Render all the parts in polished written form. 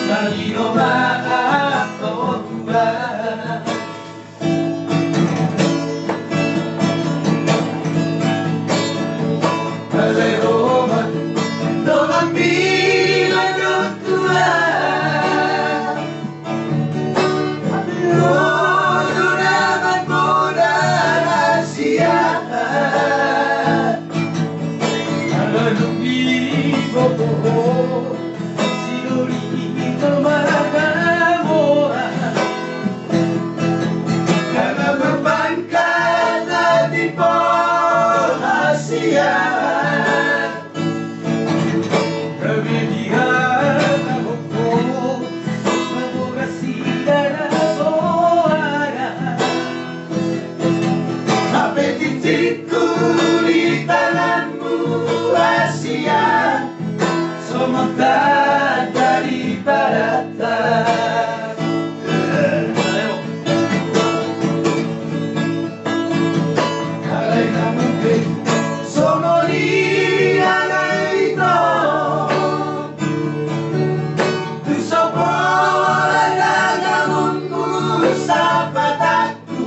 Malino makakautuwa. Palero non ambila tua, non aman moda rahasia. Kalau vivo sinurito maragamoa, karena berbangkat di Asia. Sementara dari baratan, kalau kamu sono lì all'aito, tu sopra kamu sahabatku,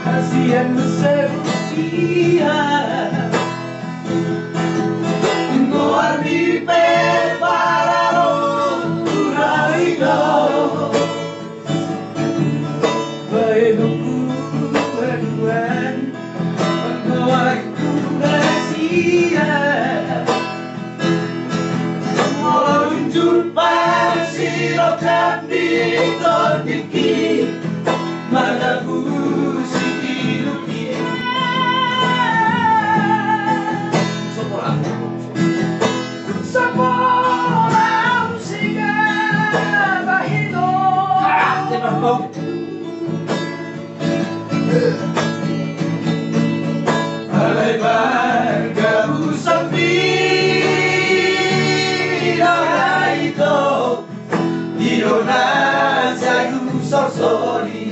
kasihan setia, no armi prepararon tu raído, baikku berduaan, mengaku rahasia, mau jumpa sirokan di tiki, mataku alay bargamu sapiro ito, di non ha sagu sorsori.